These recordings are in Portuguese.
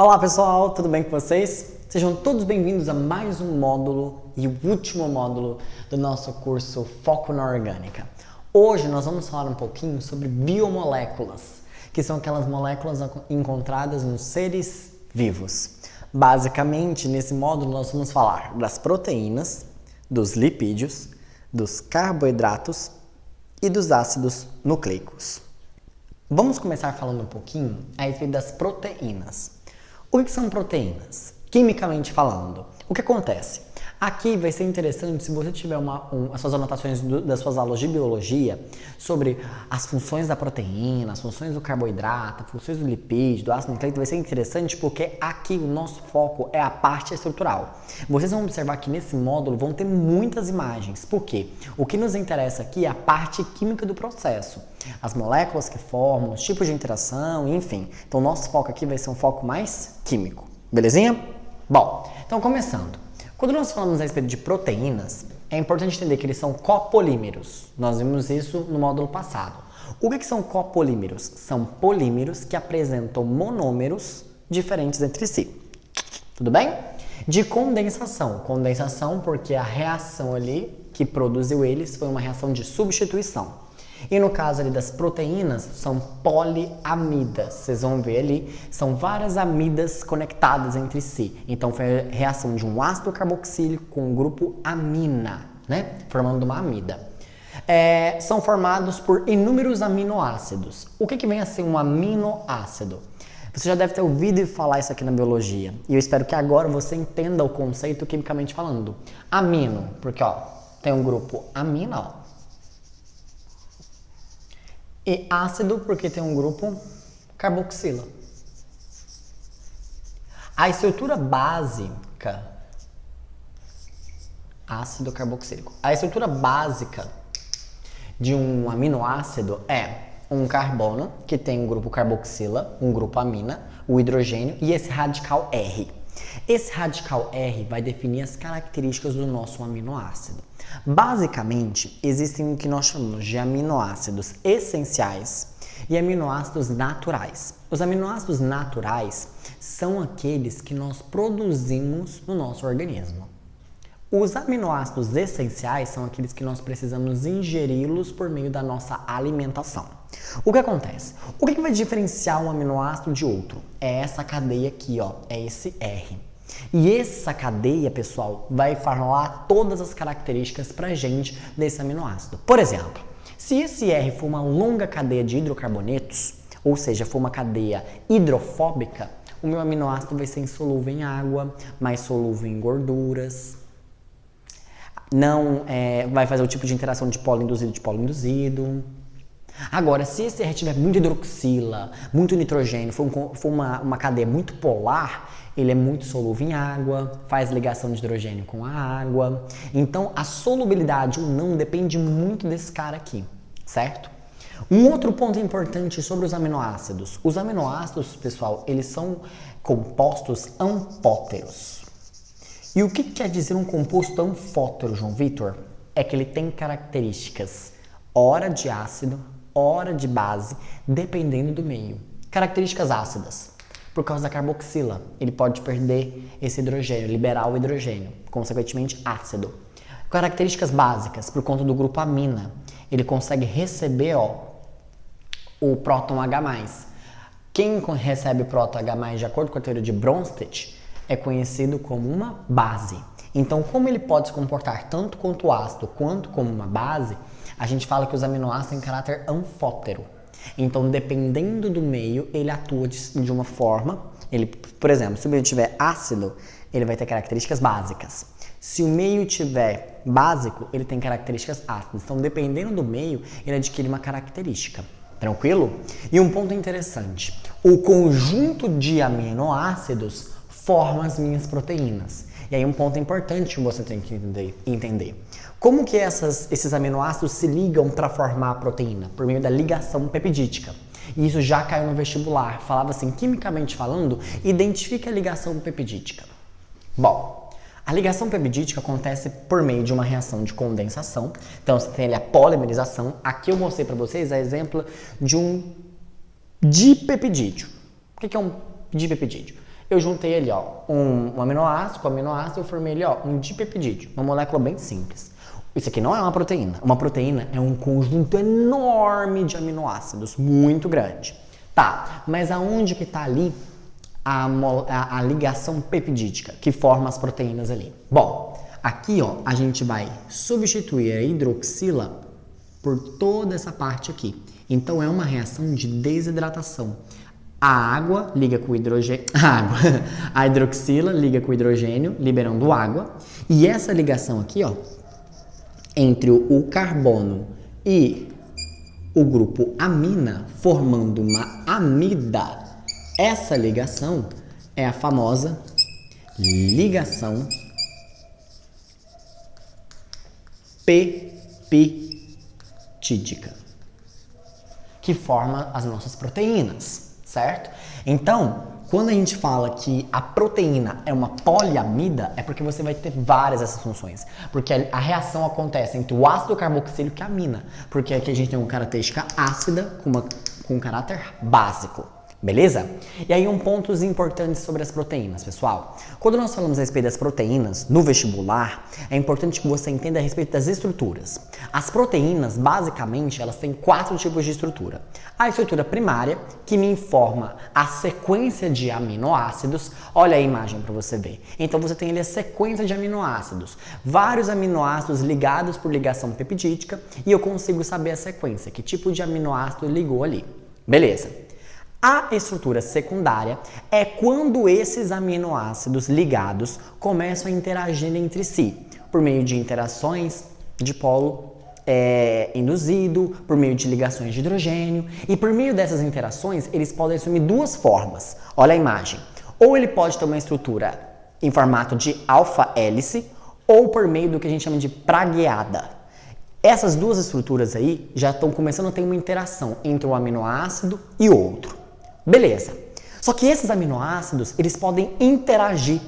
Olá pessoal, tudo bem com vocês? Sejam todos bem-vindos a mais um módulo e o último módulo do nosso curso Foco na Orgânica. Hoje nós vamos falar um pouquinho sobre biomoléculas, que são aquelas moléculas encontradas nos seres vivos. Basicamente, nesse módulo nós vamos falar das proteínas, dos lipídios, dos carboidratos e dos ácidos nucleicos. Vamos começar falando um pouquinho a respeito das proteínas. O que são proteínas? Quimicamente falando, o que acontece? Aqui vai ser interessante se você tiver as suas anotações das suas aulas de biologia sobre as funções da proteína, as funções do carboidrato, as funções do lipídio, do ácido nucleico, vai ser interessante porque aqui o nosso foco é a parte estrutural. Vocês vão observar que nesse módulo vão ter muitas imagens, porque o que nos interessa aqui é a parte química do processo, as moléculas que formam, os tipos de interação, enfim. Então o nosso foco aqui vai ser um foco mais químico, belezinha? Bom, então começando. Quando nós falamos a respeito de proteínas, é importante entender que eles são copolímeros. Nós vimos isso no módulo passado. O que são copolímeros? São polímeros que apresentam monômeros diferentes entre si. Tudo bem? De condensação. Condensação porque a reação ali que produziu eles foi uma reação de substituição. E no caso ali das proteínas, são poliamidas. Vocês vão ver ali, são várias amidas conectadas entre si. Então foi a reação de um ácido carboxílico com o grupo amina, né? Formando uma amida. São formados por inúmeros aminoácidos. O que vem a ser um aminoácido? Você já deve ter ouvido falar isso aqui na biologia. E eu espero que agora você entenda o conceito quimicamente falando. Amino, porque ó, tem um grupo amina, ó. E ácido, porque tem um grupo carboxila. A estrutura básica, ácido carboxílico. A estrutura básica de um aminoácido é um carbono, que tem um grupo carboxila, um grupo amina, o hidrogênio e esse radical R. Esse radical R vai definir as características do nosso aminoácido. Basicamente, existem o que nós chamamos de aminoácidos essenciais e aminoácidos naturais. Os aminoácidos naturais são aqueles que nós produzimos no nosso organismo. Os aminoácidos essenciais são aqueles que nós precisamos ingeri-los por meio da nossa alimentação. O que acontece? O que vai diferenciar um aminoácido de outro? É essa cadeia aqui, ó, é esse R. E essa cadeia, pessoal, vai falar todas as características pra gente desse aminoácido. Por exemplo, se esse R for uma longa cadeia de hidrocarbonetos, ou seja, for uma cadeia hidrofóbica, o meu aminoácido vai ser insolúvel em água, mais solúvel em gorduras, não vai fazer o tipo de interação de polo induzido de polo induzido. Agora, se esse R tiver muito hidroxila, muito nitrogênio, for uma cadeia muito polar, ele é muito solúvel em água, faz ligação de hidrogênio com a água. Então, a solubilidade ou não depende muito desse cara aqui, certo? Um outro ponto importante sobre os aminoácidos. Os aminoácidos, pessoal, eles são compostos anfóteros. E o que quer dizer um composto anfótero, João Vitor? É que ele tem características ora de ácido, ora de base, dependendo do meio. Características ácidas. Por causa da carboxila, ele pode perder esse hidrogênio, liberar o hidrogênio, consequentemente ácido. Características básicas, por conta do grupo amina, ele consegue receber o próton H+. Quem recebe o próton H+, de acordo com a teoria de Bronsted, é conhecido como uma base. Então, como ele pode se comportar tanto quanto ácido quanto como uma base, a gente fala que os aminoácidos têm caráter anfótero. Então, dependendo do meio, ele atua de uma forma. Por exemplo, se o meio tiver ácido, ele vai ter características básicas. Se o meio tiver básico, ele tem características ácidas. Então, dependendo do meio, ele adquire uma característica. Tranquilo? E um ponto interessante. O conjunto de aminoácidos forma as minhas proteínas. E aí um ponto importante que você tem que entender. Como que esses aminoácidos se ligam para formar a proteína? Por meio da ligação pepidítica. E isso já caiu no vestibular. Falava assim, quimicamente falando, identifique a ligação pepidítica. Bom, a ligação pepidítica acontece por meio de uma reação de condensação. Então, você tem ali a polimerização. Aqui eu mostrei para vocês a exemplo de um dipeptídeo. O que é um dipeptídeo? Eu juntei ali, ó, um aminoácido com aminoácido, eu formei ali, ó, um dipeptídeo, uma molécula bem simples. Isso aqui não é uma proteína. Uma proteína é um conjunto enorme de aminoácidos, muito grande. Tá, mas aonde que tá ali a ligação peptídica que forma as proteínas ali? Bom, aqui, ó, a gente vai substituir a hidroxila por toda essa parte aqui. Então, é uma reação de desidratação. A água liga com o hidrogênio, a hidroxila liga com o hidrogênio, liberando água. E essa ligação aqui, ó, entre o carbono e o grupo amina, formando uma amida. Essa ligação é a famosa ligação peptídica, que forma as nossas proteínas, certo? Então, quando a gente fala que a proteína é uma poliamida, é porque você vai ter várias dessas funções. Porque a reação acontece entre o ácido carboxílico e a amina. Porque aqui a gente tem uma característica ácida com um caráter básico. Beleza? E aí pontos importantes sobre as proteínas, pessoal. Quando nós falamos a respeito das proteínas no vestibular, é importante que você entenda a respeito das estruturas. As proteínas, basicamente, elas têm 4 tipos de estrutura. A estrutura primária, que me informa a sequência de aminoácidos. Olha a imagem para você ver. Então você tem ali a sequência de aminoácidos. Vários aminoácidos ligados por ligação peptídica e eu consigo saber a sequência, que tipo de aminoácido ligou ali. Beleza. A estrutura secundária é quando esses aminoácidos ligados começam a interagir entre si, por meio de interações de polo induzido, por meio de ligações de hidrogênio, e por meio dessas interações eles podem assumir 2 formas. Olha a imagem. Ou ele pode ter uma estrutura em formato de alfa-hélice, ou por meio do que a gente chama de pragueada. Essas 2 estruturas aí já estão começando a ter uma interação entre um aminoácido e outro. Beleza. Só que esses aminoácidos, eles podem interagir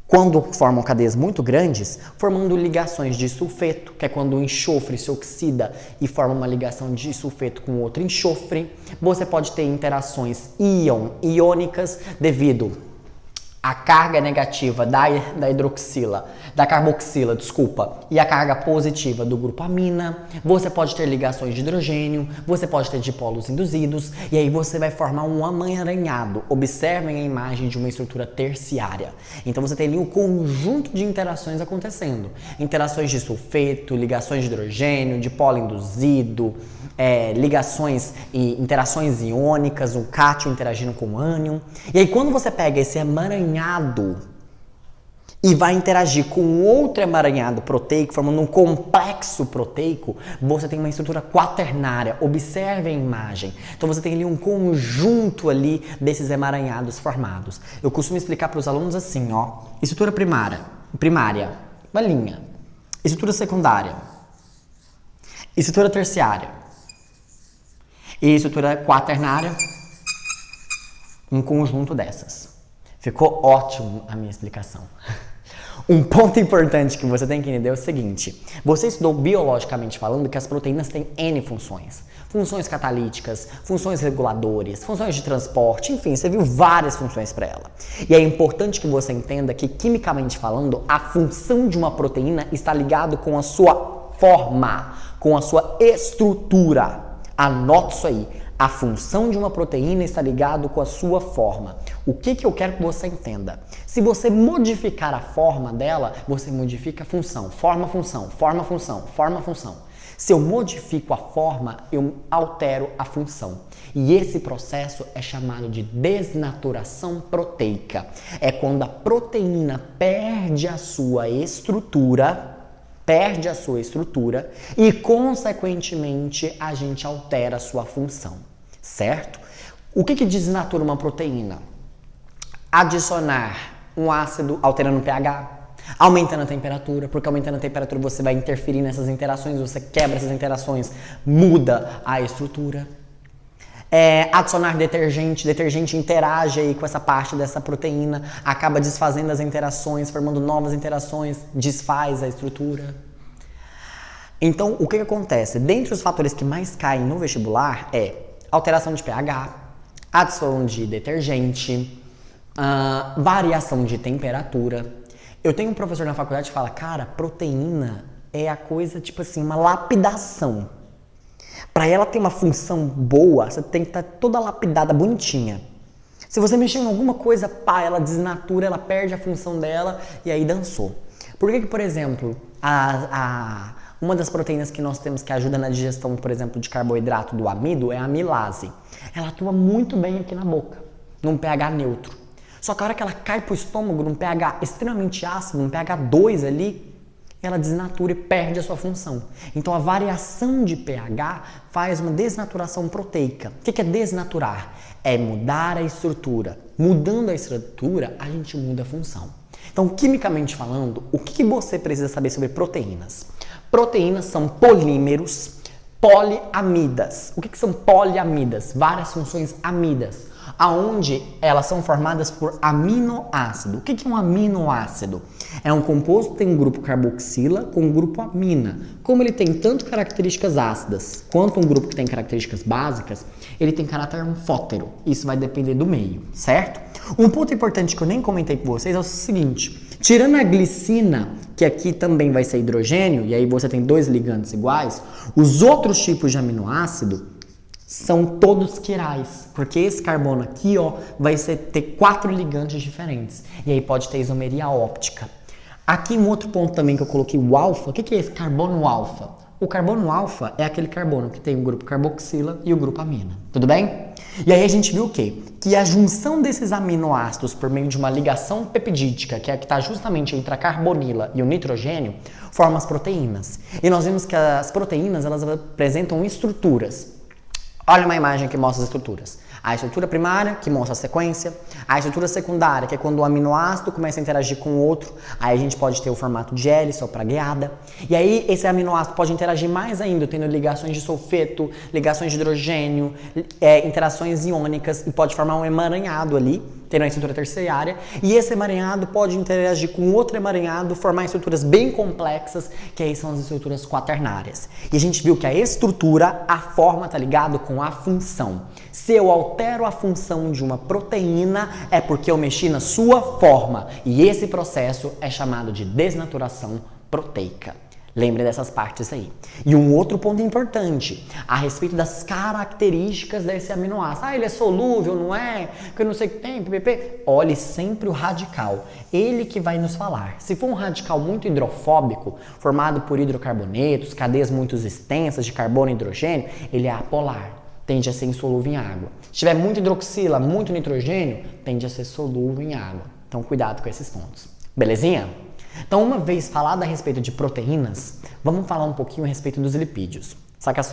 quando formam cadeias muito grandes, formando ligações de sulfeto, que é quando o enxofre se oxida e forma uma ligação de sulfeto com outro enxofre. Você pode ter interações iônicas devido à carga negativa da carboxila, e a carga positiva do grupo amina. Você pode ter ligações de hidrogênio, você pode ter dipolos induzidos, e aí você vai formar um amaranhado. Observem a imagem de uma estrutura terciária. Então você tem ali um conjunto de interações acontecendo. Interações de sulfeto, ligações de hidrogênio, dipolo induzido, ligações e interações iônicas, um cátion interagindo com o ânion. E aí quando você pega esse emaranhado e vai interagir com outro emaranhado proteico, formando um complexo proteico, você tem uma estrutura quaternária. Observe a imagem. Então você tem ali um conjunto ali desses emaranhados formados. Eu costumo explicar para os alunos assim, ó. Estrutura primária, uma linha. Estrutura secundária. Estrutura terciária. E estrutura quaternária, um conjunto dessas. Ficou ótimo a minha explicação. Um ponto importante que você tem que entender é o seguinte. Você estudou biologicamente falando que as proteínas têm N funções. Funções catalíticas, funções reguladoras, funções de transporte, enfim, você viu várias funções para ela. E é importante que você entenda que, quimicamente falando, a função de uma proteína está ligada com a sua forma, com a sua estrutura. Anote isso aí. A função de uma proteína está ligada com a sua forma. O que eu quero que você entenda? Se você modificar a forma dela, você modifica a função. Forma, função, forma, função, forma, função. Se eu modifico a forma, eu altero a função. E esse processo é chamado de desnaturação proteica. É quando a proteína perde a sua estrutura e, consequentemente, a gente altera a sua função, certo? O que desnatura uma proteína? Adicionar um ácido alterando o pH, aumentando a temperatura, porque aumentando a temperatura você vai interferir nessas interações, você quebra essas interações, muda a estrutura. Adicionar detergente interage aí com essa parte dessa proteína, acaba desfazendo as interações, formando novas interações, desfaz a estrutura. Então, o que acontece? Dentre os fatores que mais caem no vestibular alteração de pH, adição de detergente, Variação de temperatura. Eu tenho um professor na faculdade que fala, cara, proteína é a coisa, tipo assim, uma lapidação. Para ela ter uma função boa, você tem que estar toda lapidada, bonitinha. Se você mexer em alguma coisa, pá, ela desnatura, ela perde a função dela e aí dançou. Por que, por exemplo, uma das proteínas que nós temos que ajuda na digestão, por exemplo, de carboidrato do amido é a amilase. Ela atua muito bem aqui na boca, num pH neutro. Só que a hora que ela cai pro estômago, num pH extremamente ácido, num pH 2 ali, ela desnatura e perde a sua função. Então a variação de pH faz uma desnaturação proteica. O que é desnaturar? É mudar a estrutura. Mudando a estrutura, a gente muda a função. Então, quimicamente falando, o que você precisa saber sobre proteínas? Proteínas são polímeros poliamidas. O que são poliamidas? Várias funções amidas, aonde elas são formadas por aminoácido. O que é um aminoácido? É um composto que tem um grupo carboxila com um grupo amina. Como ele tem tanto características ácidas quanto um grupo que tem características básicas, ele tem caráter anfótero. Isso vai depender do meio, certo? Um ponto importante que eu nem comentei com vocês é o seguinte. Tirando a glicina, que aqui também vai ser hidrogênio, e aí você tem dois ligandes iguais, os outros tipos de aminoácido são todos quirais, porque esse carbono aqui, ó, vai ter 4 ligandes diferentes, e aí pode ter isomeria óptica. Aqui um outro ponto também que eu coloquei, o alfa. O que é esse carbono alfa? O carbono alfa é aquele carbono que tem o grupo carboxila e o grupo amina, tudo bem? E aí a gente viu o quê? Que a junção desses aminoácidos por meio de uma ligação pepidídica, que é a que está justamente entre a carbonila e o nitrogênio, forma as proteínas. E nós vimos que as proteínas, elas apresentam estruturas. Olha uma imagem que mostra as estruturas. A estrutura primária, que mostra a sequência. A estrutura secundária, que é quando o aminoácido começa a interagir com o outro. Aí a gente pode ter o formato de hélice ou pragueada. E aí esse aminoácido pode interagir mais ainda, tendo ligações de sulfeto, ligações de hidrogênio, interações iônicas, e pode formar um emaranhado ali, tendo a estrutura terciária. E esse emaranhado pode interagir com outro emaranhado, formar estruturas bem complexas, que aí são as estruturas quaternárias. E a gente viu que a estrutura, a forma está ligado com a função. Se eu altero a função de uma proteína, é porque eu mexi na sua forma. E esse processo é chamado de desnaturação proteica. Lembre dessas partes aí. E um outro ponto importante, a respeito das características desse aminoácido. Ah, ele é solúvel, não é? Que eu não sei o que tem, ppp. Olhe sempre o radical. Ele que vai nos falar. Se for um radical muito hidrofóbico, formado por hidrocarbonetos, cadeias muito extensas de carbono e hidrogênio, ele é apolar. Tende a ser insolúvel em água. Se tiver muito hidroxila, muito nitrogênio, tende a ser solúvel em água. Então, cuidado com esses pontos. Belezinha? Então, uma vez falado a respeito de proteínas, vamos falar um pouquinho a respeito dos lipídios. Saca só.